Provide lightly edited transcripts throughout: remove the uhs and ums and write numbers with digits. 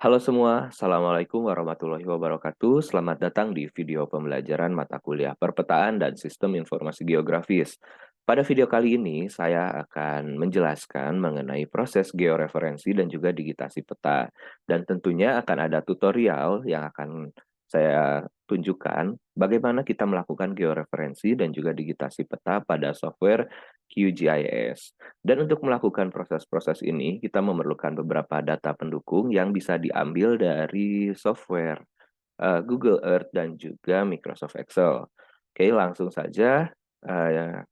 Halo semua, Assalamualaikum warahmatullahi wabarakatuh. Selamat datang di video pembelajaran mata kuliah Perpetaan dan Sistem Informasi Geografis. Pada video kali ini, saya akan menjelaskan mengenai proses georeferensi dan juga digitasi peta. Dan tentunya akan ada tutorial yang akan saya tunjukkan bagaimana kita melakukan georeferensi dan juga digitasi peta pada software QGIS. Dan untuk melakukan proses-proses ini, kita memerlukan beberapa data pendukung yang bisa diambil dari software Google Earth dan juga Microsoft Excel. Oke, langsung saja. eh,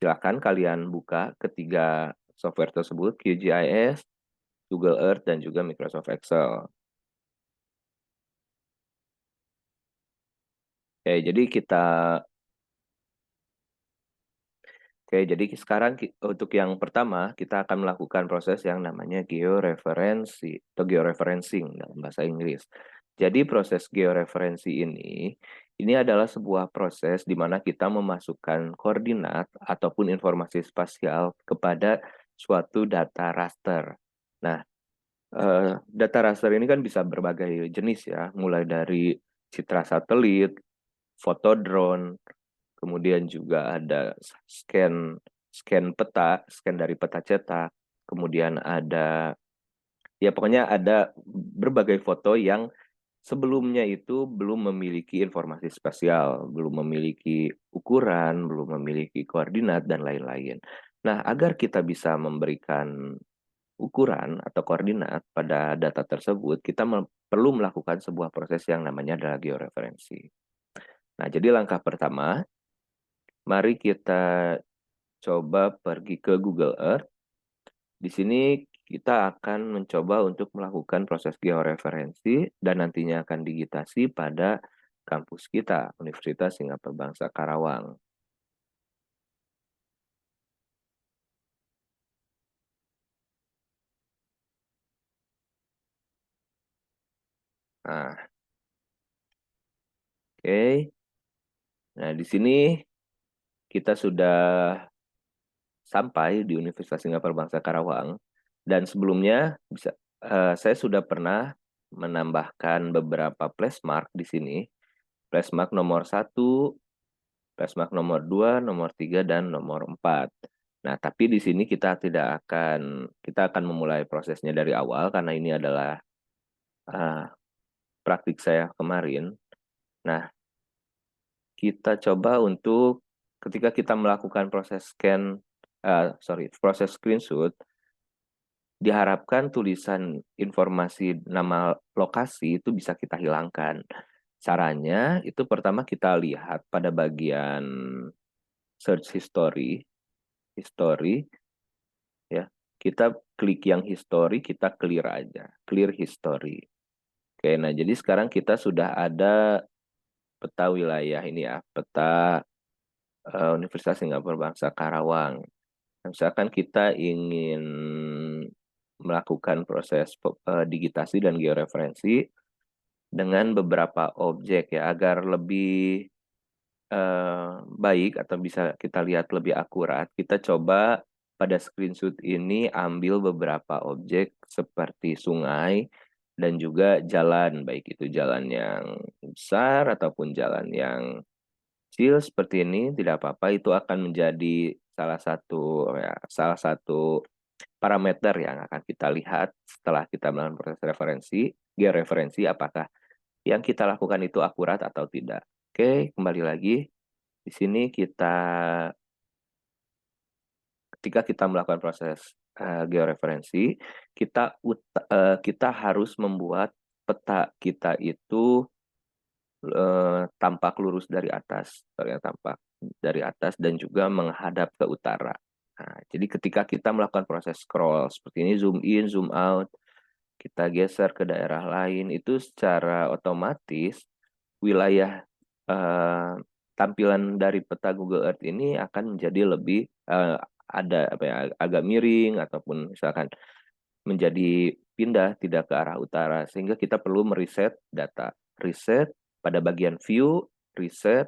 Silakan kalian buka ketiga software tersebut, QGIS, Google Earth, dan juga Microsoft Excel. Oke, jadi sekarang untuk yang pertama kita akan melakukan proses yang namanya georeferensi atau georeferencing dalam bahasa Inggris. Jadi proses georeferensi ini adalah sebuah proses di mana kita memasukkan koordinat ataupun informasi spasial kepada suatu data raster. Nah, data raster ini kan bisa berbagai jenis ya, mulai dari citra satelit, foto drone, kemudian juga ada scan scan peta, scan dari peta cetak, kemudian ada ya pokoknya ada berbagai foto yang sebelumnya itu belum memiliki informasi spasial, belum memiliki ukuran, belum memiliki koordinat dan lain-lain. Nah, agar kita bisa memberikan ukuran atau koordinat pada data tersebut, kita perlu melakukan sebuah proses yang namanya adalah georeferensi. Nah, jadi langkah pertama, mari kita coba pergi ke Google Earth. Di sini kita akan mencoba untuk melakukan proses georeferensi dan nantinya akan digitasi pada kampus kita, Universitas Singapura Bangsa Karawang. Nah, oke. Nah, di sini kita sudah sampai di Universitas Singapura Bangsa Karawang dan sebelumnya saya sudah pernah menambahkan beberapa flashmark di sini. Flashmark nomor 1, flashmark nomor 2, nomor 3, dan nomor 4. Nah, tapi di sini kita akan memulai prosesnya dari awal karena ini adalah uh, praktik saya kemarin. Nah, kita coba untuk ketika kita melakukan proses screenshot, diharapkan tulisan informasi nama lokasi itu bisa kita hilangkan. Caranya itu pertama kita lihat pada bagian search history ya. Kita klik yang history, kita clear aja, clear history. Oke, nah jadi sekarang kita sudah ada peta wilayah ini ya, peta Universitas Singapura Bangsa Karawang. Nah, misalkan kita ingin melakukan proses digitasi dan georeferensi dengan beberapa objek ya agar lebih baik atau bisa kita lihat lebih akurat, kita coba pada screenshot ini ambil beberapa objek seperti sungai dan juga jalan, baik itu jalan yang besar ataupun jalan yang kecil seperti ini, tidak apa-apa, itu akan menjadi salah satu parameter yang akan kita lihat setelah kita melakukan proses georeferensi, apakah yang kita lakukan itu akurat atau tidak. Oke, kembali lagi. Di sini ketika kita melakukan proses georeferensi, kita harus membuat peta kita itu tampak lurus dari atas, tampak dari atas dan juga menghadap ke utara. Nah, jadi ketika kita melakukan proses scroll seperti ini, zoom in, zoom out, kita geser ke daerah lain, itu secara otomatis wilayah eh, tampilan dari peta Google Earth ini akan menjadi lebih ada apa ya, agak miring ataupun misalkan menjadi pindah tidak ke arah utara sehingga kita perlu mereset data. Reset pada bagian view, reset,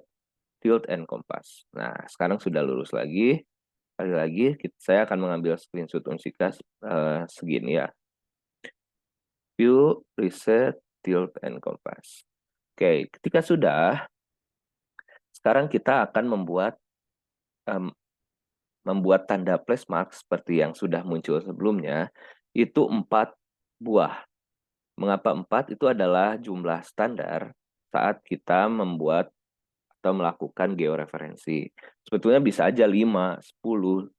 field and compass. Nah, sekarang sudah lurus lagi. Kali lagi saya akan mengambil screenshot unsika segini ya. view, reset, tilt, and compass. Oke, ketika sudah, sekarang kita akan em, membuat tanda place mark seperti yang sudah muncul sebelumnya, itu 4 buah. Mengapa 4? Itu adalah jumlah standar saat kita membuat atau melakukan georeferensi. Sebetulnya bisa aja 5, 10,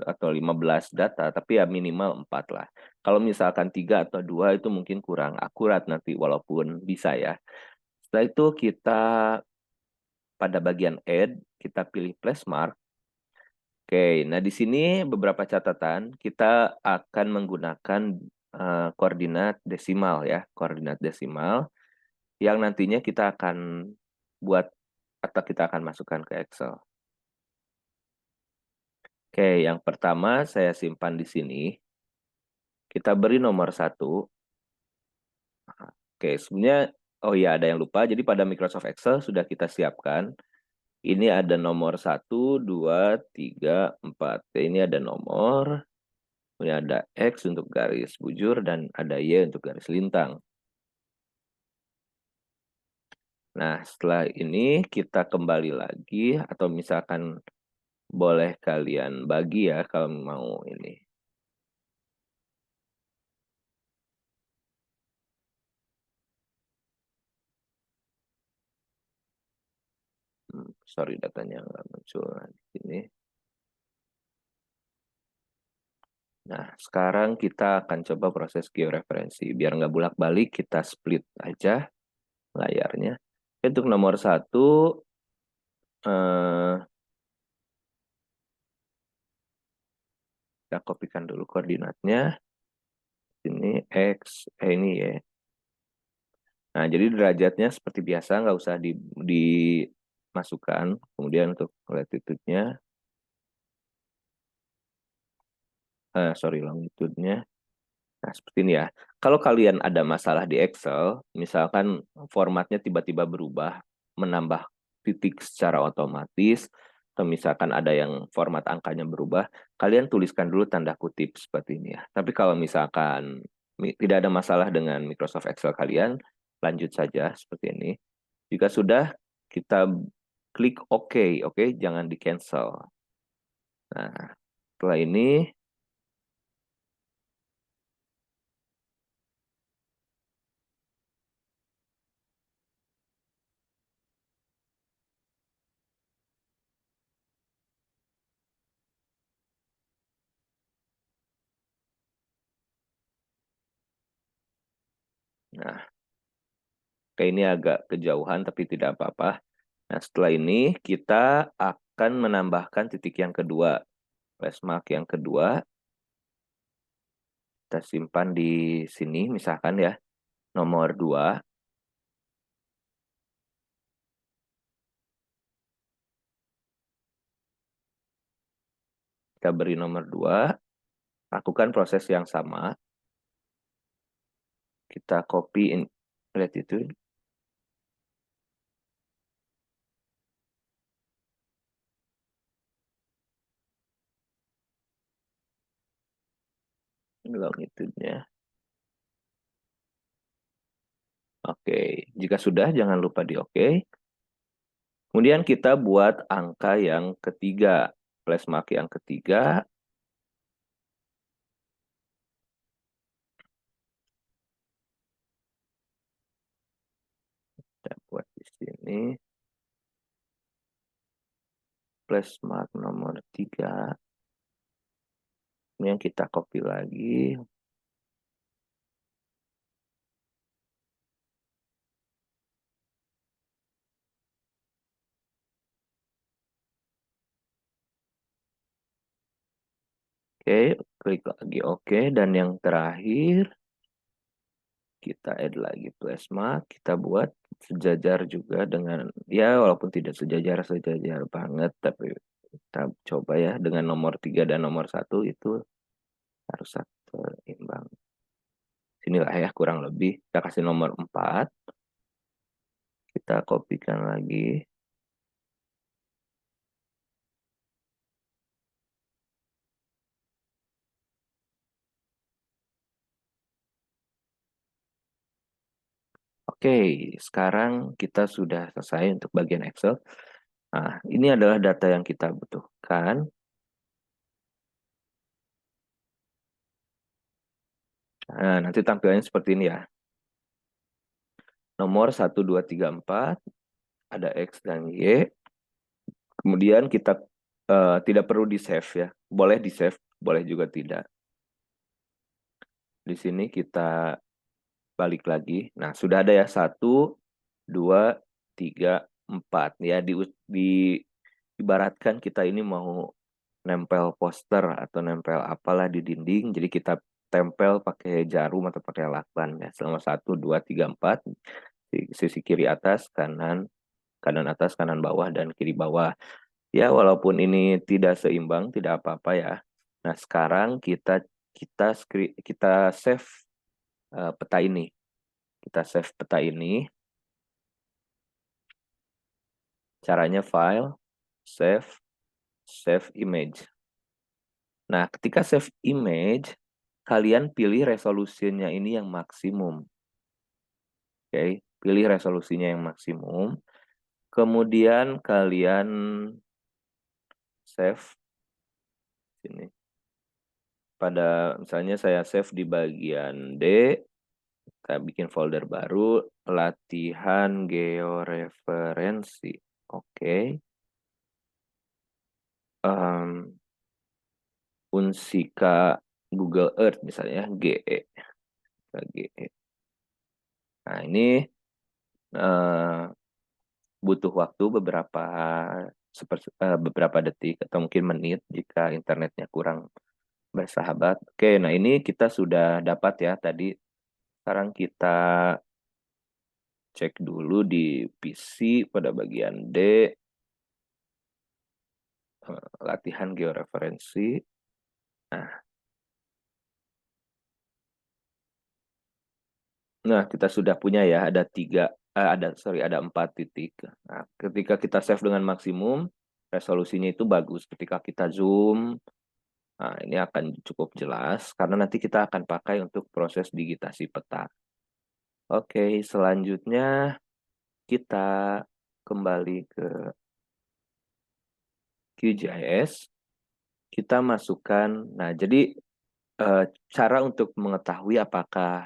atau 15 data, tapi ya minimal 4 lah. Kalau misalkan 3 atau 2 itu mungkin kurang akurat nanti, walaupun bisa ya. Setelah itu kita pada bagian add, kita pilih place mark. Oke, nah di sini beberapa catatan, kita akan menggunakan koordinat desimal ya, koordinat desimal yang nantinya kita akan buat atau kita akan masukkan ke Excel. Oke, yang pertama saya simpan di sini. Kita beri nomor 1. Oke, sebenarnya, oh ya ada yang lupa. Jadi pada Microsoft Excel sudah kita siapkan. Ini ada nomor 1, 2, 3, 4. Ini ada nomor. Ini ada X untuk garis bujur dan ada Y untuk garis lintang. Nah, setelah ini kita kembali lagi atau misalkan boleh kalian bagi ya kalau mau ini. Sorry datanya nggak muncul di sini. Nah, sekarang kita akan coba proses georeferensi. Biar nggak bolak-balik, kita split aja layarnya. Untuk nomor 1, kita kopikan dulu koordinatnya. Ini X, ini Y. Nah, jadi derajatnya seperti biasa, nggak usah dimasukkan. Kemudian untuk latitude-nya, sorry, longitude-nya. Nah, seperti ini ya. Kalau kalian ada masalah di Excel, misalkan formatnya tiba-tiba berubah, menambah titik secara otomatis, atau misalkan ada yang format angkanya berubah, kalian tuliskan dulu tanda kutip seperti ini ya. Tapi kalau misalkan tidak ada masalah dengan Microsoft Excel kalian, lanjut saja seperti ini. Jika sudah, kita klik OK, oke, jangan di-cancel. Nah, setelah ini, nah, kayak ini agak kejauhan tapi tidak apa-apa. Nah, setelah ini kita akan menambahkan titik yang kedua. Place mark yang kedua, kita simpan di sini, misalkan ya, nomor 2. Kita beri nomor 2, lakukan proses yang sama. Kita copy in latitude. Longitude-nya. Oke, jika sudah jangan lupa di oke. Kemudian kita buat angka yang ketiga, place mark yang ketiga. Kita buat di sini. Place mark nomor 3. Ini yang kita copy lagi. Oke, klik lagi oke. Dan yang terakhir, kita add lagi place mark. Kita buat sejajar juga dengan, ya walaupun tidak sejajar banget, tapi kita coba ya dengan nomor 3 dan nomor 1 itu harus seimbang. Sinilah ya kurang lebih. Kita kasih nomor 4. Kita kopikan lagi. Oke, sekarang kita sudah selesai untuk bagian Excel. Nah, ini adalah data yang kita butuhkan. Nah, nanti tampilannya seperti ini ya. Nomor 1, 2, 3, 4. Ada X dan Y. Kemudian kita tidak perlu di-save ya. Boleh di-save, boleh juga tidak. Di sini kita balik lagi. Nah, sudah ada ya 1, 2, 3, 4. Ya, ibaratkan kita ini mau nempel poster atau nempel apalah di dinding. Jadi kita tempel pakai jarum atau pakai lakban ya. Selama 1, 2, 3, 4. Sisi kiri atas, kanan atas, kanan bawah, dan kiri bawah. Ya, walaupun ini tidak seimbang, tidak apa-apa ya. Nah, sekarang kita save peta ini. Kita save peta ini. Caranya file, save image. Nah, ketika save image, kalian pilih resolusinya ini yang maksimum. Oke, pilih resolusinya yang maksimum. Kemudian kalian save sini. Misalnya saya save di bagian D, kita bikin folder baru, latihan georeferensi. Oke. Unsika Google Earth misalnya, GE. GE. Nah, ini butuh waktu beberapa detik atau mungkin menit jika internetnya kurang bersahabat. Oke, nah ini kita sudah dapat ya tadi. Sekarang kita cek dulu di PC pada bagian D, latihan georeferensi. Nah, kita sudah punya ya, ada 4 titik. Nah, ketika kita save dengan maksimum, resolusinya itu bagus. Ketika kita zoom, nah ini akan cukup jelas karena nanti kita akan pakai untuk proses digitasi peta. Oke, selanjutnya kita kembali ke QGIS. Kita masukkan, nah jadi cara untuk mengetahui apakah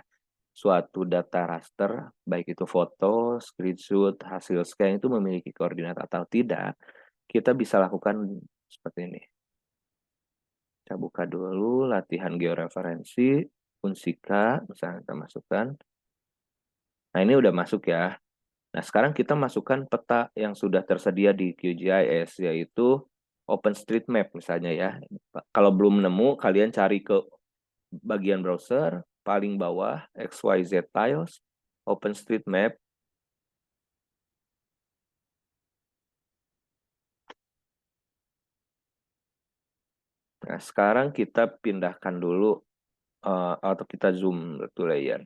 suatu data raster, baik itu foto, screenshot, hasil scan itu memiliki koordinat atau tidak, kita bisa lakukan seperti ini. Kita buka dulu latihan georeferensi, Unsika, misalnya kita masukkan. Nah, ini udah masuk ya. Nah, sekarang kita masukkan peta yang sudah tersedia di QGIS, yaitu OpenStreetMap misalnya ya. Kalau belum nemu, kalian cari ke bagian browser, paling bawah, XYZ Tiles, OpenStreetMap. Nah, sekarang kita pindahkan dulu atau kita zoom to layer.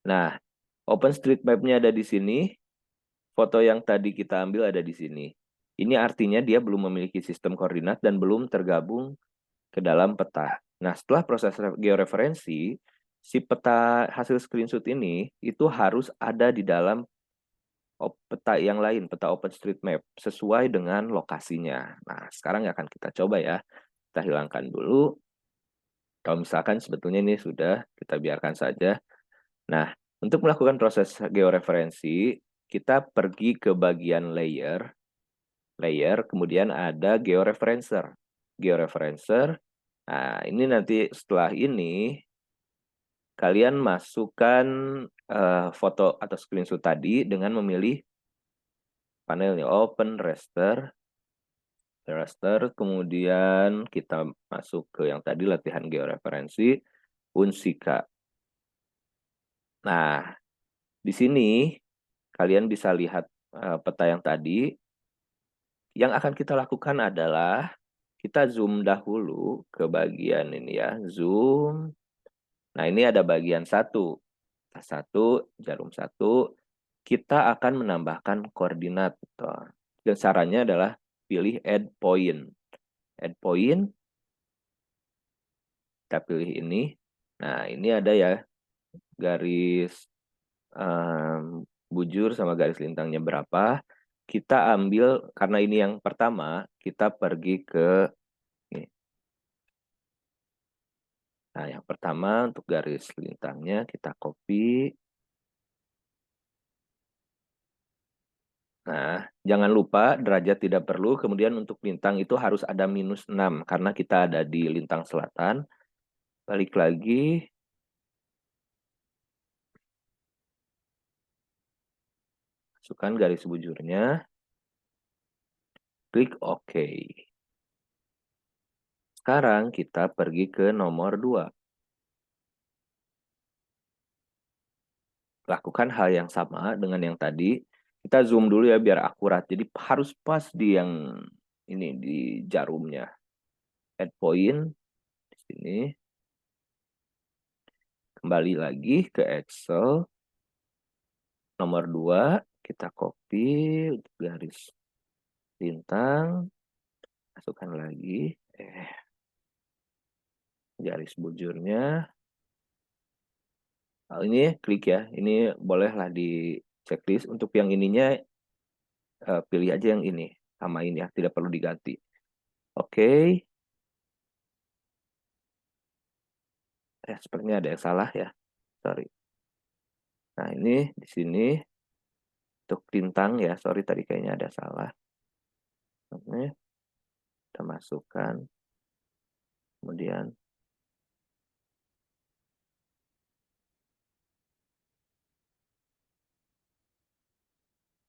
Nah, OpenStreetMap-nya ada di sini, foto yang tadi kita ambil ada di sini. Ini artinya dia belum memiliki sistem koordinat dan belum tergabung ke dalam peta. Nah, setelah proses georeferensi, si peta hasil screenshot ini itu harus ada di dalam peta yang lain, peta OpenStreetMap, sesuai dengan lokasinya. Nah, sekarang akan kita coba ya. Kita hilangkan dulu. Kalau misalkan sebetulnya ini sudah, kita biarkan saja. Nah, untuk melakukan proses georeferensi, kita pergi ke bagian layer, kemudian ada georeferencer. Georeferencer, nah ini nanti setelah ini, kalian masukkan foto atau screenshot tadi dengan memilih panelnya Open Raster, kemudian kita masuk ke yang tadi latihan georeferensi, Unsika. Nah, di sini kalian bisa lihat peta yang tadi. Yang akan kita lakukan adalah kita zoom dahulu ke bagian ini ya, zoom. Nah, ini ada bagian 1. Jarum 1. Kita akan menambahkan koordinat. Dan caranya adalah pilih add point. Add point. Kita pilih ini. Nah, ini ada ya garis bujur sama garis lintangnya berapa, kita ambil, karena ini yang pertama, kita pergi ke ini. Nah, yang pertama untuk garis lintangnya kita copy. Nah, jangan lupa derajat tidak perlu, kemudian untuk lintang itu harus ada -6, karena kita ada di lintang selatan. Balik lagi, masukkan garis bujurnya, klik OK. Sekarang kita pergi ke nomor 2. Lakukan hal yang sama dengan yang tadi. Kita zoom dulu ya biar akurat. Jadi harus pas di yang ini, di jarumnya. Add point di sini. Kembali lagi ke Excel. Nomor 2, kita copy untuk garis lintang. Masukkan lagi. Garis bujurnya. Ini klik ya. Ini bolehlah di checklist. Untuk yang ininya pilih aja yang ini. Samain ya. Tidak perlu diganti. Oke. Sepertinya ada yang salah ya. Sorry. Nah, ini di sini untuk lintang ya. Sorry tadi kayaknya ada salah. Oke. Kita masukkan. Kemudian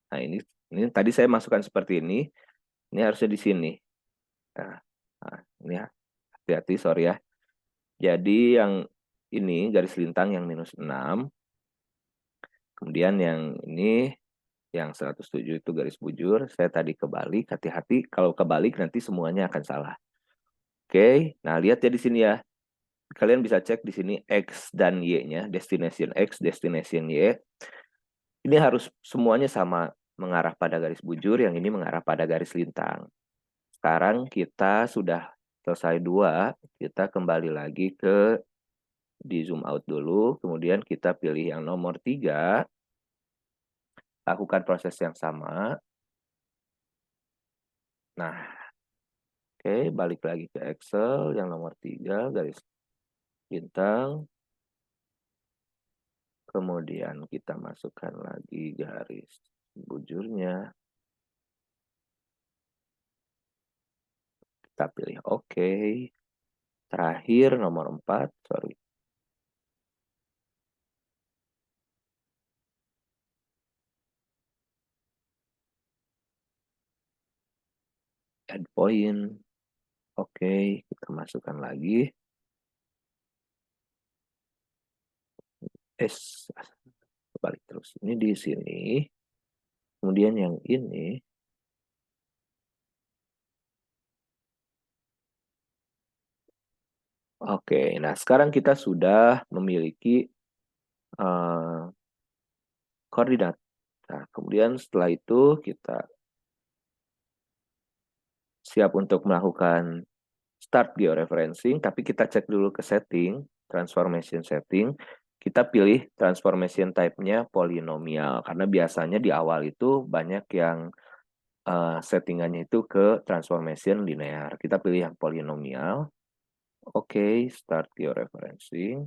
nah, ini tadi saya masukkan seperti ini. Ini harusnya di sini. Nah, ini ya. Hati-hati, sorry ya. Jadi yang ini garis lintang yang -6. Kemudian yang ini yang 107 itu garis bujur. Saya tadi kebalik. Hati-hati kalau kebalik nanti semuanya akan salah. Oke. Nah, lihat ya di sini ya. Kalian bisa cek di sini X dan Y-nya, destination X, destination Y. Ini harus semuanya sama, mengarah pada garis bujur, yang ini mengarah pada garis lintang. Sekarang kita sudah selesai 2, kita kembali lagi ke di zoom out dulu, kemudian kita pilih yang nomor 3, lakukan proses yang sama. Nah, oke, balik lagi ke Excel, yang nomor 3, garis lintang. Kemudian kita masukkan lagi garis bujurnya. Kita pilih OK. Terakhir nomor 4, sorry. Add point. Oke, kita masukkan lagi. Balik terus. Ini di sini. Kemudian yang ini. Oke, nah sekarang kita sudah memiliki koordinat. Nah, kemudian setelah itu kita siap untuk melakukan start georeferencing, tapi kita cek dulu ke setting, transformation setting. Kita pilih transformation type-nya polinomial, karena biasanya di awal itu banyak yang settingannya itu ke transformation linear. Kita pilih yang polinomial. Oke, start georeferencing.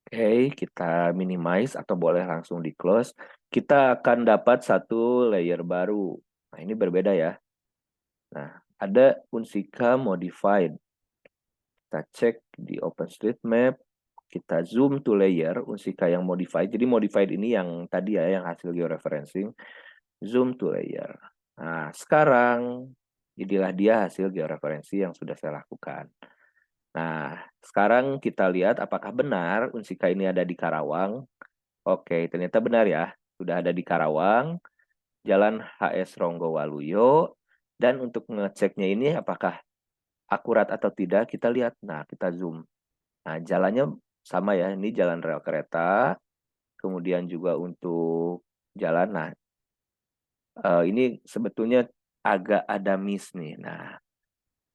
Oke, kita minimize atau boleh langsung di close. Kita akan dapat satu layer baru. Nah, ini berbeda ya. Nah, ada Unsika modified. Kita cek di OpenStreetMap. Kita zoom to layer Unsika yang modified. Jadi modified ini yang tadi ya, yang hasil georeferencing. Zoom to layer. Nah, sekarang inilah dia hasil georeferensi yang sudah saya lakukan. Nah, sekarang kita lihat apakah benar Unsika ini ada di Karawang. Oke, ternyata benar ya. Sudah ada di Karawang, Jalan HS Ronggowaluyo. Dan untuk ngeceknya ini apakah akurat atau tidak, kita lihat. Nah, kita zoom. Nah, jalannya sama ya. Ini jalan rel kereta. Kemudian juga untuk jalan. Nah, ini sebetulnya agak ada miss nih. Nah,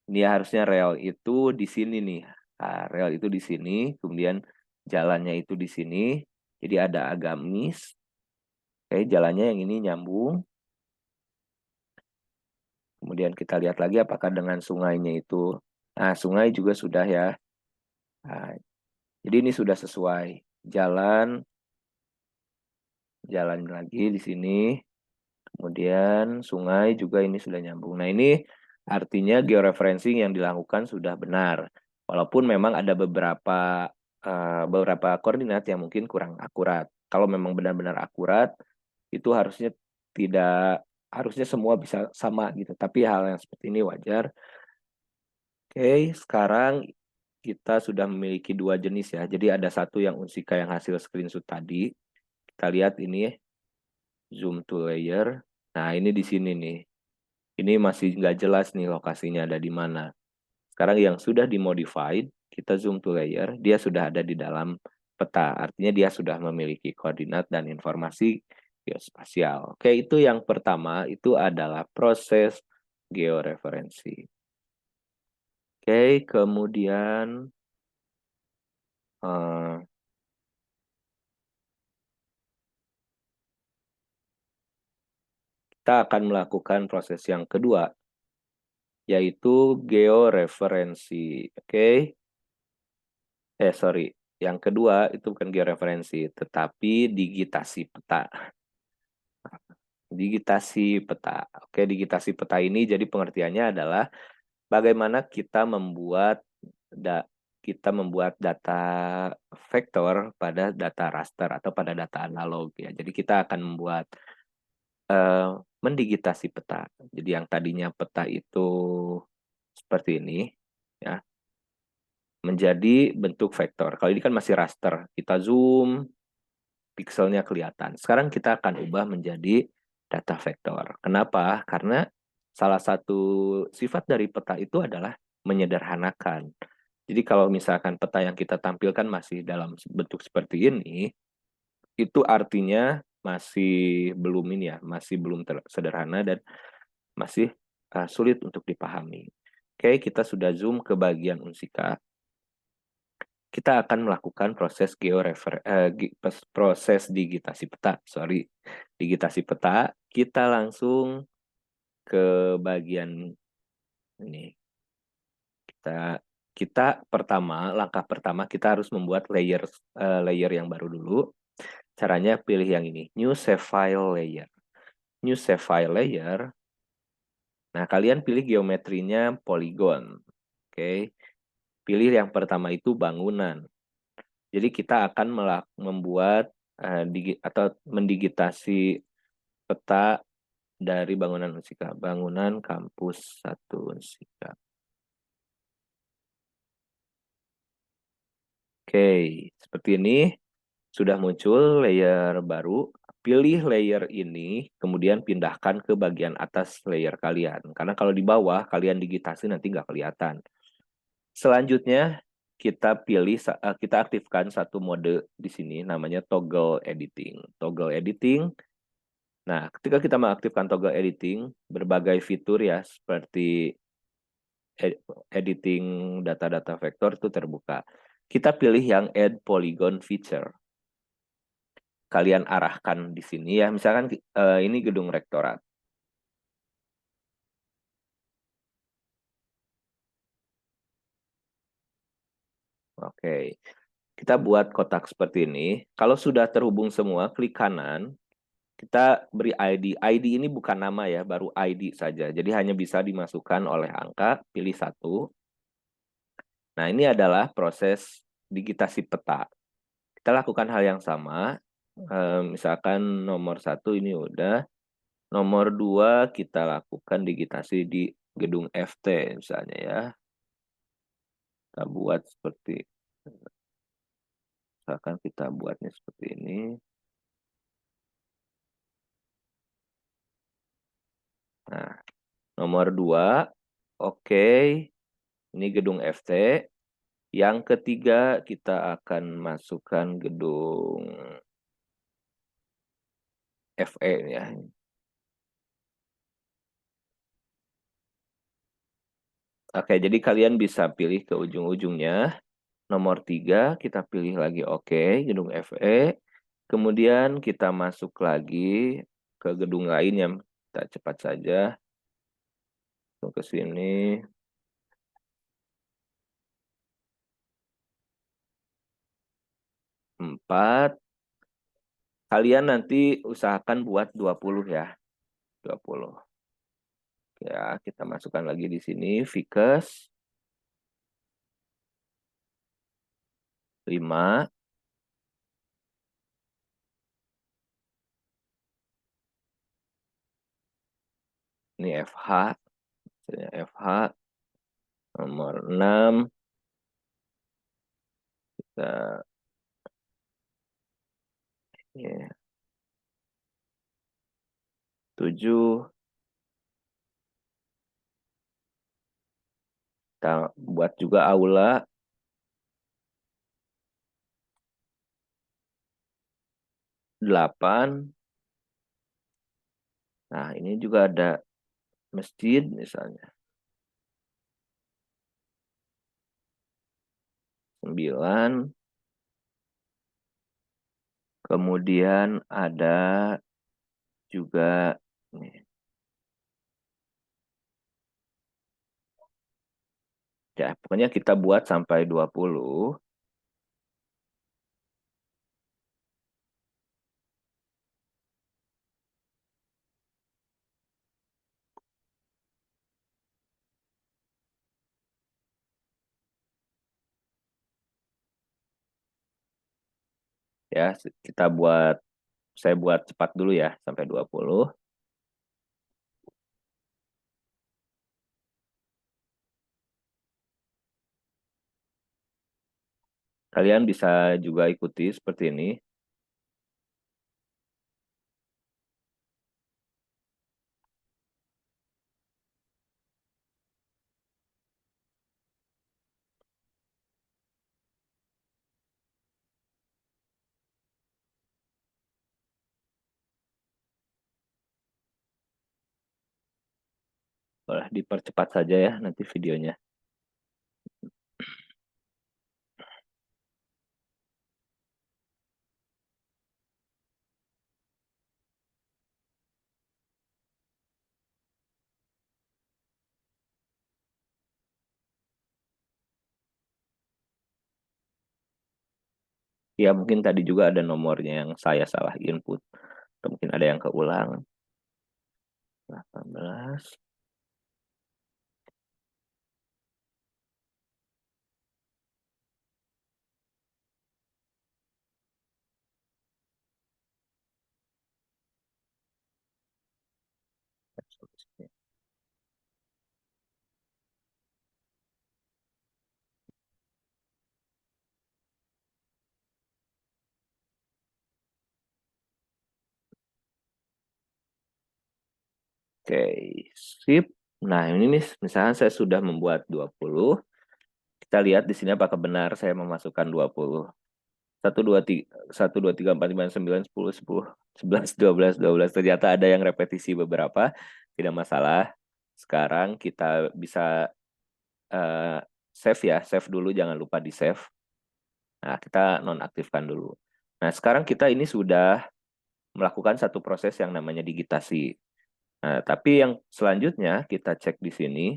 ini harusnya rel itu di sini nih. Nah, rel itu di sini. Kemudian jalannya itu di sini. Jadi ada agamis. Oke, jalannya yang ini nyambung. Kemudian kita lihat lagi apakah dengan sungainya itu. Nah, sungai juga sudah ya. Nah, jadi ini sudah sesuai. Jalan lagi di sini. Kemudian sungai juga ini sudah nyambung. Nah, ini artinya georeferencing yang dilakukan sudah benar. Walaupun memang ada beberapa koordinat yang mungkin kurang akurat. Kalau memang benar-benar akurat, itu harusnya semua bisa sama gitu. Tapi hal yang seperti ini wajar. Oke, sekarang kita sudah memiliki dua jenis ya. Jadi ada satu yang unsika yang hasil screenshot tadi. Kita lihat ini zoom to layer. Nah, ini di sini nih. Ini masih nggak jelas nih lokasinya ada di mana. Sekarang yang sudah dimodified, kita zoom to layer, dia sudah ada di dalam peta. Artinya dia sudah memiliki koordinat dan informasi geospasial. Oke, itu yang pertama, itu adalah proses georeferensi. Oke, kemudian eh, kita akan melakukan proses yang kedua, yaitu georeferensi. Oke, sorry. Yang kedua itu bukan georeferensi, tetapi digitasi peta. Digitasi peta. Oke, digitasi peta ini jadi pengertiannya adalah bagaimana kita membuat data vektor pada data raster atau pada data analog ya. Jadi kita akan mendigitasi peta. Jadi yang tadinya peta itu seperti ini ya, menjadi bentuk vektor. Kalau ini kan masih raster, kita zoom, pixelnya kelihatan. Sekarang kita akan ubah menjadi data vektor. Kenapa? Karena salah satu sifat dari peta itu adalah menyederhanakan. Jadi kalau misalkan peta yang kita tampilkan masih dalam bentuk seperti ini, itu artinya masih belum ini ya, masih belum sederhana dan masih sulit untuk dipahami. Oke, kita sudah zoom ke bagian unsika. Kita akan melakukan proses digitasi peta. Sorry, digitasi peta. Kita langsung ke bagian ini. Langkah pertama kita harus membuat layer yang baru dulu. Caranya pilih yang ini, New Save File Layer. New Save File Layer. Nah, kalian pilih geometrinya poligon. Oke. Pilih yang pertama itu bangunan. Jadi kita akan membuat atau mendigitasi peta dari bangunan Unsika, bangunan kampus 1 Unsika. Oke, seperti ini sudah muncul layer baru. Pilih layer ini, kemudian pindahkan ke bagian atas layer kalian. Karena kalau di bawah kalian digitasi nanti nggak kelihatan. Selanjutnya kita aktifkan satu mode di sini namanya toggle editing. Toggle editing. Nah, ketika kita mengaktifkan toggle editing, berbagai fitur ya seperti editing data-data vektor itu terbuka. Kita pilih yang add polygon feature. Kalian arahkan di sini ya, misalkan ini gedung rektorat. Oke, kita buat kotak seperti ini. Kalau sudah terhubung semua, klik kanan. Kita beri ID. ID ini bukan nama ya, baru ID saja. Jadi hanya bisa dimasukkan oleh angka, pilih satu. Nah, ini adalah proses digitasi peta. Kita lakukan hal yang sama. Misalkan nomor satu ini udah. Nomor dua kita lakukan digitasi di gedung FT misalnya ya. Kita buat misalkan kita buatnya seperti ini. Nah, nomor dua, oke. Ini gedung FT. Yang ketiga, kita akan masukkan gedung FE ya. Oke, jadi kalian bisa pilih ke ujung-ujungnya. Nomor 3, kita pilih lagi oke, gedung FE. Kemudian kita masuk lagi ke gedung lain yang kita cepat saja. Ke sini. 4. Kalian nanti usahakan buat 20 ya. 20. Ya, kita masukkan lagi di sini. Vicus. 5. Ini FH. FH. Nomor 6. Kita, ya, 7. Kita buat juga aula. 8. Nah, ini juga ada masjid misalnya. 9. Kemudian ada juga nih. Ya, pokoknya kita buat sampai 20. Ya, saya buat cepat dulu ya sampai 20. Kalian bisa juga ikuti seperti ini. Boleh dipercepat saja ya nanti videonya. Ya, mungkin tadi juga ada nomornya yang saya salah input. Atau mungkin ada yang keulang. 18. Oke, sip. Nah, ini nih, misalnya saya sudah membuat 20. Kita lihat di sini apakah benar saya memasukkan 20. 1, 2, 3, 4, 5, 6, 9, 10, 11, 12, 12. Ternyata ada yang repetisi beberapa. Tidak masalah. Sekarang kita bisa eh, save ya. Save dulu, jangan lupa di save. Nah, kita nonaktifkan dulu. Nah, sekarang kita ini sudah melakukan satu proses yang namanya digitasi. Nah, tapi yang selanjutnya kita cek di sini.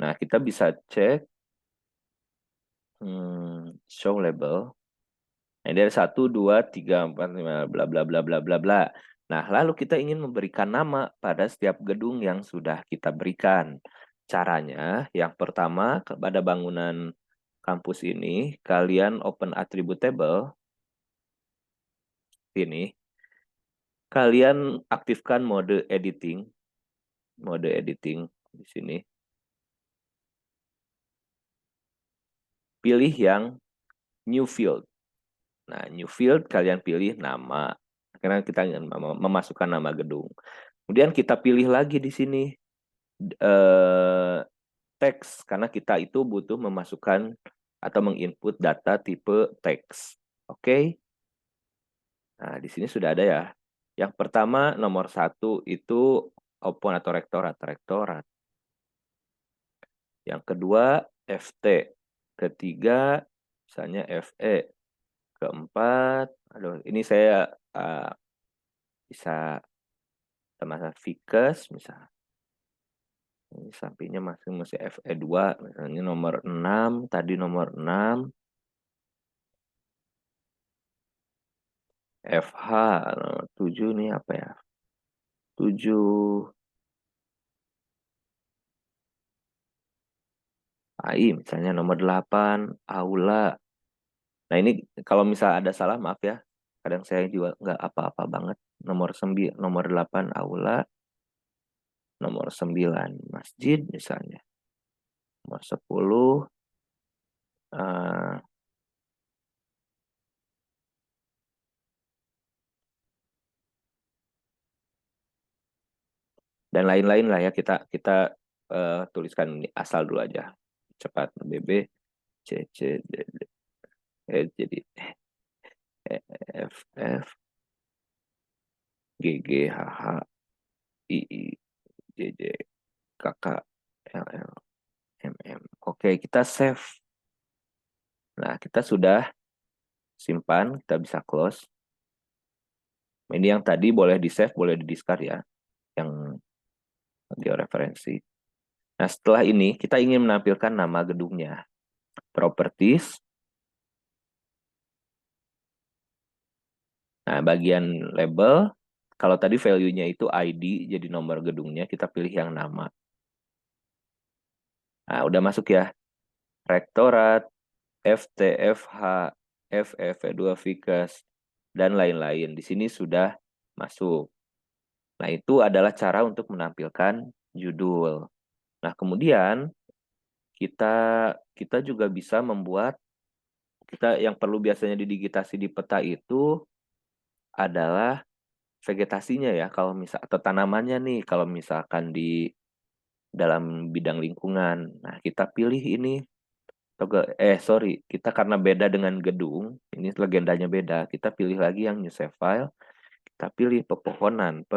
Nah, kita bisa cek show label. Nah, ini ada 1, 2, 3, 4, 5, bla bla bla bla bla bla. Nah, lalu kita ingin memberikan nama pada setiap gedung yang sudah kita berikan. Caranya, yang pertama, pada bangunan kampus ini, kalian open attribute table. Ini. Kalian aktifkan mode editing. Mode editing di sini. Pilih yang new field. Nah, new field kalian pilih nama. Karena kita ingin memasukkan nama gedung. Kemudian kita pilih lagi di sini teks, karena kita itu butuh memasukkan atau menginput data tipe teks. Oke. Nah, di sini sudah ada ya. Yang pertama, nomor 1 itu open atau rektorat. Rektorat. Yang kedua, FT. ketiga misalnya FE, keempat, aduh ini saya bisa sama Vickers misal. Ini sampingnya masih FE2, misalnya nomor 6, tadi nomor 6, FH, nomor 7 nih apa ya? 7 AI, misalnya nomor 8, Aula. Nah ini kalau misal ada salah maaf ya, kadang saya juga nggak apa-apa banget. Nomor 8 Aula, nomor 9 Masjid misalnya. Nomor 10 eh, dan lain-lain lah ya, kita kita tuliskan ini asal dulu aja. Cepat BB C C D D E jadi E F F G G H H I I J J K K L L M M. Oke, kita save. Nah, kita sudah simpan, kita bisa close. Ini yang tadi boleh di save, boleh di discard ya, yang georeferensi. Nah, setelah ini kita ingin menampilkan nama gedungnya. Properties. Nah, bagian label, kalau tadi value-nya itu ID, jadi nomor gedungnya, kita pilih yang nama. Nah, udah masuk ya. Rektorat, FTFH, FEV2 Vikas, dan lain-lain. Di sini sudah masuk. Nah, itu adalah cara untuk menampilkan judul. Nah, kemudian kita kita juga bisa membuat, kita yang perlu biasanya didigitasi di peta itu adalah vegetasinya ya, kalau misal atau tanamannya nih kalau misalkan di dalam bidang lingkungan. Nah, kita pilih ini sorry, kita karena beda dengan gedung, ini legendanya beda. Kita pilih lagi yang new save file, kita pilih pepohonan,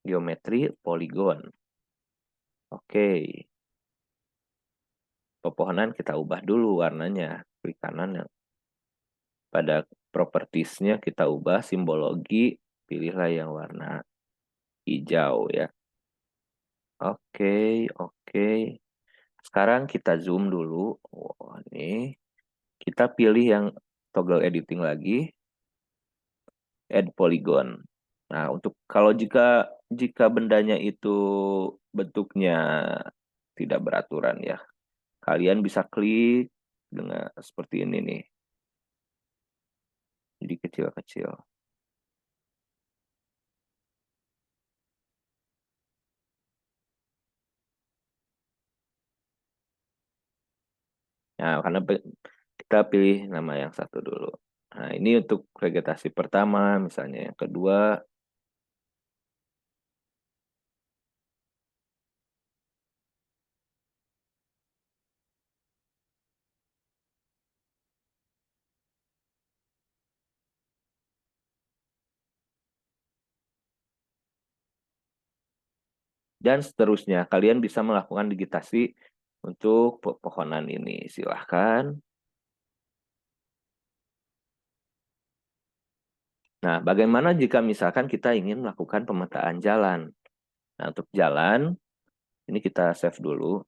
geometri, poligon. Oke, pepohonan kita ubah dulu warnanya, klik kanan yang pada propertiesnya kita ubah simbologi, pilihlah yang warna hijau ya. Oke, oke. Sekarang kita zoom dulu. Wah, ini kita pilih yang toggle editing lagi, add polygon. Nah, untuk kalau jika jika bendanya itu bentuknya tidak beraturan ya, kalian bisa klik dengan seperti ini nih. Jadi kecil-kecil. Nah, karena kita pilih nama yang satu dulu. Nah, ini untuk vegetasi pertama, misalnya yang kedua. Dan seterusnya. Kalian bisa melakukan digitasi untuk pepohonan ini. Silahkan. Nah, bagaimana jika misalkan kita ingin melakukan pemetaan jalan? Nah, untuk jalan, ini kita save dulu.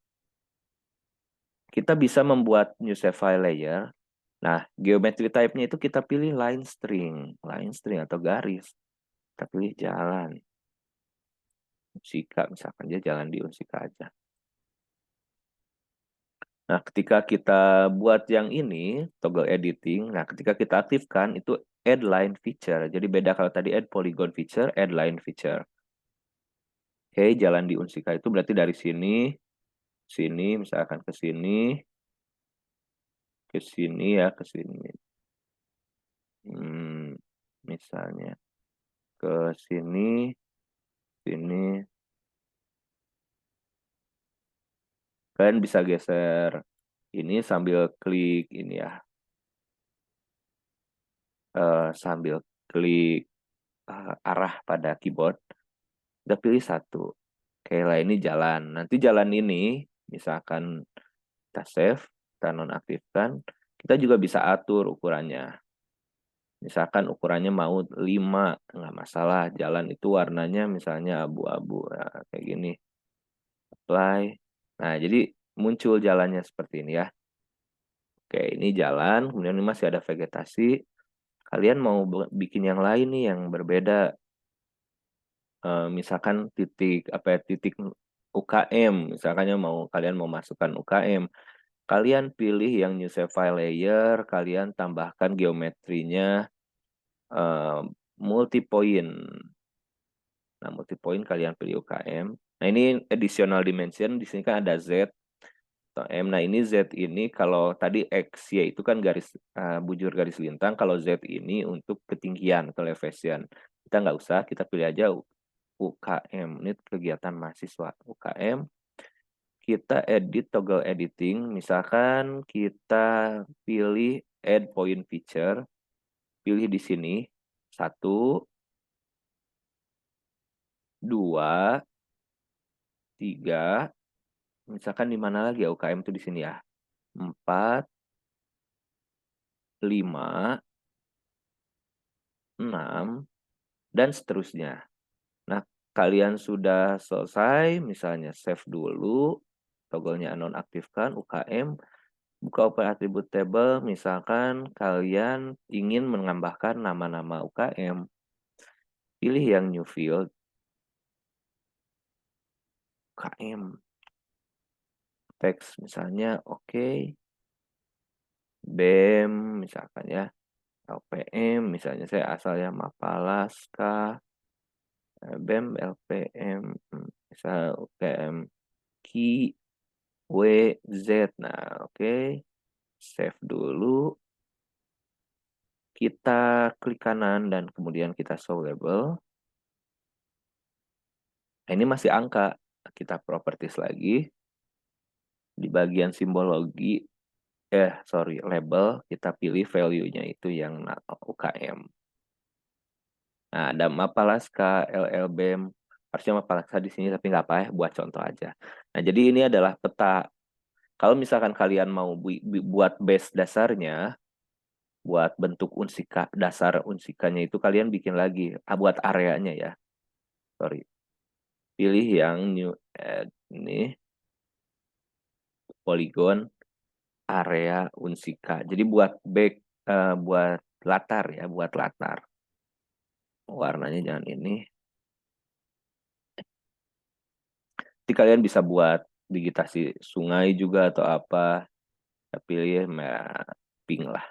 Kita bisa membuat new save file layer. Nah, geometry type-nya itu kita pilih line string atau garis. Kita pilih jalan. Unsika, misalkan dia jalan di Unsika aja. Nah, ketika kita buat yang ini, toggle editing, nah ketika kita aktifkan, itu add line feature. Jadi beda kalau tadi add polygon feature, add line feature. Oke, jalan di Unsika itu berarti dari sini, sini, misalkan ke sini ya, ke sini. Misalnya ke sini, sini. Kalian bisa geser ini sambil klik ini ya, sambil klik arah pada keyboard. Udah pilih satu. Oke lah, ini jalan. Nanti jalan ini Misalkan kita save, kita nonaktifkan, kita juga bisa atur ukurannya. Misalkan ukurannya mau 5, nggak masalah, jalan itu warnanya misalnya abu-abu, nah, kayak gini, apply. Nah, jadi muncul jalannya seperti ini ya. Oke, ini jalan, kemudian ini masih ada vegetasi. Kalian mau bikin yang lain nih yang berbeda. Misalkan titik apa ya, titik UKM, misalkannya kalian mau masukkan UKM. Kalian pilih yang new save file layer, kalian tambahkan geometrinya multi point. Nah, multi point kalian pilih UKM. Nah, ini additional dimension, di sini kan ada Z atau M. Nah, ini Z ini kalau tadi X, Y itu kan garis bujur garis lintang, kalau Z ini untuk ketinggian atau elevation. Kita nggak usah, kita pilih aja UKM. Ini kegiatan mahasiswa UKM. Kita edit toggle editing, misalkan kita pilih add point feature, pilih di sini 1, 2, 3, misalkan di mana lagi ya UKM itu di sini ya, 4, 5, 6, dan seterusnya. Nah, kalian sudah selesai, misalnya save dulu, toggle-nya nonaktifkan, UKM, buka Open Attribute Table, misalkan kalian ingin menambahkan nama-nama UKM, pilih yang New Field, UKM, teks misalnya, oke, BEM misalkan ya, LPM misalnya saya asalnya Mapalaska, BEM, LPM, misal UKM, KI, W, Z, nah oke, save dulu, kita klik kanan dan kemudian kita show label. Nah, ini masih angka, kita properties lagi, di bagian simbologi, label, kita pilih value-nya itu yang UKM. Nah, ada Mapalaska, LLBM, harusnya Mapalaska di sini tapi nggak apa ya, buat contoh aja. Nah, jadi ini adalah peta. Kalau misalkan kalian mau buat base dasarnya, buat bentuk unsika, dasar unsikanya itu kalian bikin lagi, buat areanya ya. Sorry. Pilih yang new add ini, polygon, area unsika. Jadi buat latar ya, buat latar. Warnanya jangan ini. Jadi kalian bisa buat digitasi sungai juga atau apa. Kita pilih merah pink lah.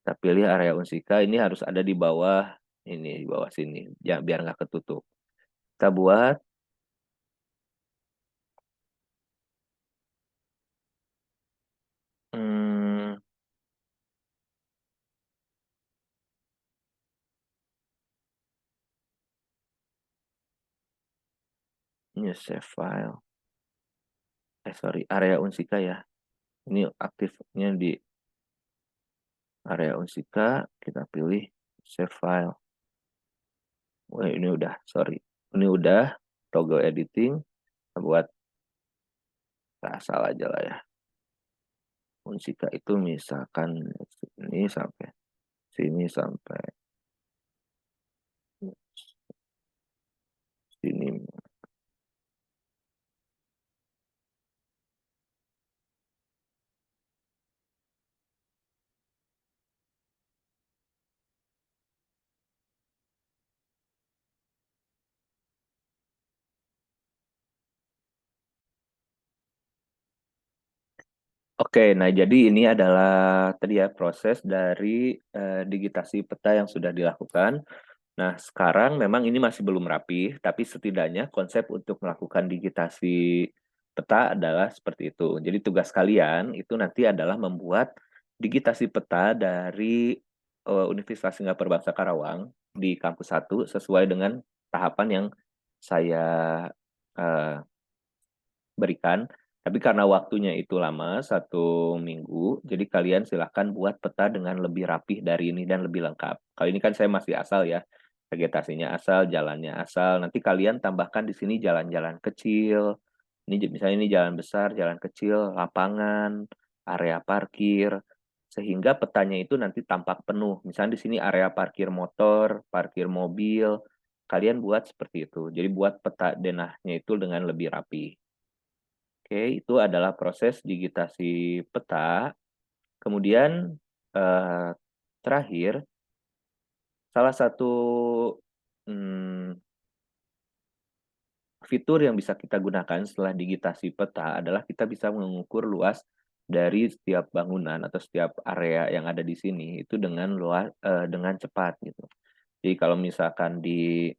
Kita pilih area unsika, ini harus ada di bawah ini, di bawah sini. Ya, biar nggak ketutup. Kita buat hmm, new save file. Sorry, area unsika ya. Ini aktifnya di area unsika, kita pilih save file. Wah, ini udah, sorry. Ini udah toggle editing, kita buat asal aja lah ya. Unsika itu misalkan ini sampai sini sampai sini. Oke, nah jadi ini adalah tadi ya proses dari digitasi peta yang sudah dilakukan. Nah, sekarang memang ini masih belum rapi, tapi setidaknya konsep untuk melakukan digitasi peta adalah seperti itu. Jadi tugas kalian itu nanti adalah membuat digitasi peta dari Universitas Singapura Bangsa Karawang di kampus 1 sesuai dengan tahapan yang saya eh, berikan. Tapi karena waktunya itu lama, 1 minggu, jadi kalian silahkan buat peta dengan lebih rapih dari ini dan lebih lengkap. Kali ini kan saya masih asal ya, vegetasinya asal, jalannya asal. Nanti kalian tambahkan di sini jalan-jalan kecil, Ini misalnya ini jalan besar, jalan kecil, lapangan, area parkir, sehingga petanya itu nanti tampak penuh. Misalnya di sini area parkir motor, parkir mobil, kalian buat seperti itu. Jadi buat peta denahnya itu dengan lebih rapi. Oke, itu adalah proses digitasi peta. Kemudian eh, terakhir, salah satu hmm, fitur yang bisa kita gunakan setelah digitasi peta adalah kita bisa mengukur luas dari setiap bangunan atau setiap area yang ada di sini itu dengan cepat gitu. Jadi kalau misalkan di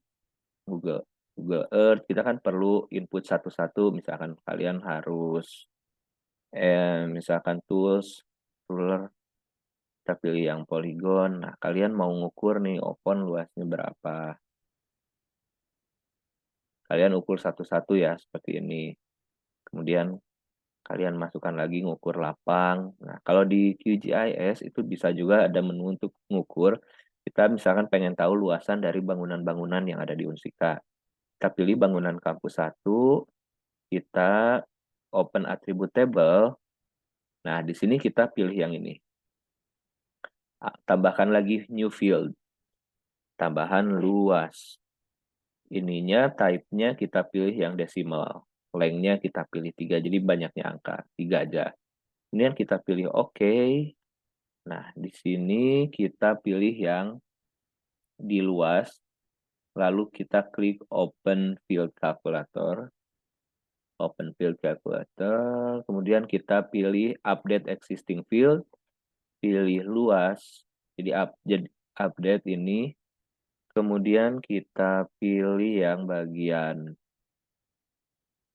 Google Google Earth kita kan perlu input satu-satu, misalkan kalian harus misalkan tools, ruler, kita pilih yang polygon. Nah, kalian mau ngukur nih open luasnya berapa. Kalian ukur satu-satu ya seperti ini. Kemudian kalian masukkan lagi ngukur lapang. Nah, kalau di QGIS itu bisa juga ada menu untuk ngukur. Kita misalkan pengen tahu luasan dari bangunan-bangunan yang ada di Unsika. Kita pilih bangunan kampus 1, kita open attribute table. Nah, di sini kita pilih yang ini. Tambahkan lagi new field. Tambahan luas. Ininya type-nya kita pilih yang desimal. Length-nya kita pilih 3, jadi banyaknya angka. 3 aja. Kemudian kita pilih OK. Nah, di sini kita pilih yang di luas, lalu kita klik Open Field Calculator. Open Field Calculator, kemudian kita pilih Update Existing Field, pilih luas, jadi update ini, kemudian kita pilih yang bagian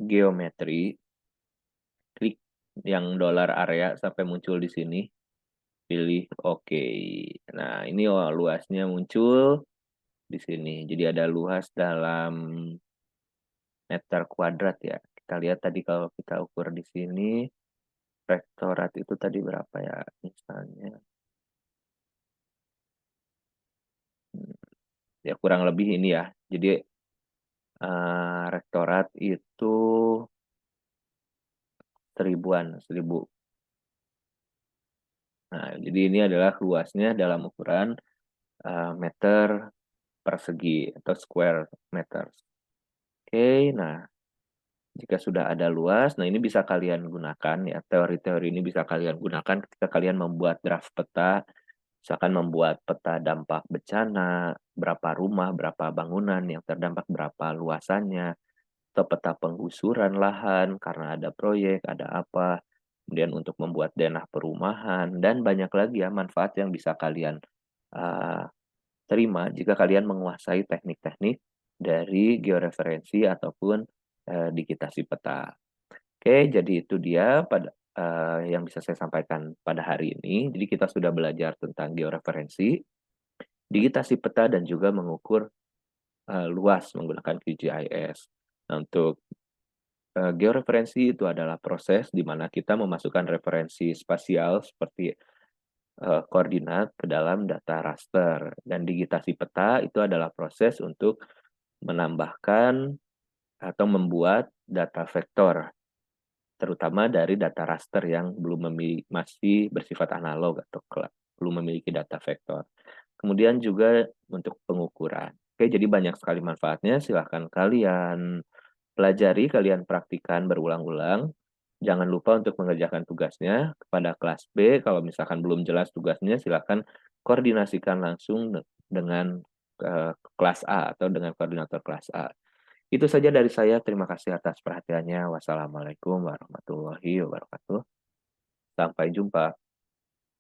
geometri, klik yang dollar area sampai muncul di sini. Pilih OK. Nah, ini luasnya muncul di sini. Jadi ada luas dalam meter kuadrat ya. Kita lihat tadi kalau kita ukur di sini, rektorat itu tadi berapa ya? Misalnya, ya kurang lebih ini ya. Jadi rektorat itu seribu. Nah, jadi ini adalah luasnya dalam ukuran meter persegi atau square meter. Oke, nah jika sudah ada luas, nah ini bisa kalian gunakan ya, teori-teori ini bisa kalian gunakan ketika kalian membuat draft peta, misalkan membuat peta dampak bencana, berapa rumah, berapa bangunan yang terdampak, berapa luasannya, atau peta penggusuran lahan karena ada proyek, ada apa, kemudian untuk membuat denah perumahan, dan banyak lagi ya manfaat yang bisa kalian uh, terima jika kalian menguasai teknik-teknik dari georeferensi ataupun digitasi peta. Oke, jadi itu dia yang bisa saya sampaikan pada hari ini. Jadi kita sudah belajar tentang georeferensi, digitasi peta, dan juga mengukur luas menggunakan QGIS. Nah, untuk georeferensi itu adalah proses di mana kita memasukkan referensi spasial seperti koordinat ke dalam data raster. Dan digitasi peta itu adalah proses untuk menambahkan atau membuat data vektor, terutama dari data raster yang masih bersifat analog atau belum memiliki data vektor. Kemudian juga untuk pengukuran. Oke, jadi banyak sekali manfaatnya. Silahkan kalian pelajari, kalian praktikan berulang-ulang. Jangan lupa untuk mengerjakan tugasnya kepada kelas B. Kalau misalkan belum jelas tugasnya, silahkan koordinasikan langsung dengan kelas A atau dengan koordinator kelas A. Itu saja dari saya. Terima kasih atas perhatiannya. Wassalamualaikum warahmatullahi wabarakatuh. Sampai jumpa.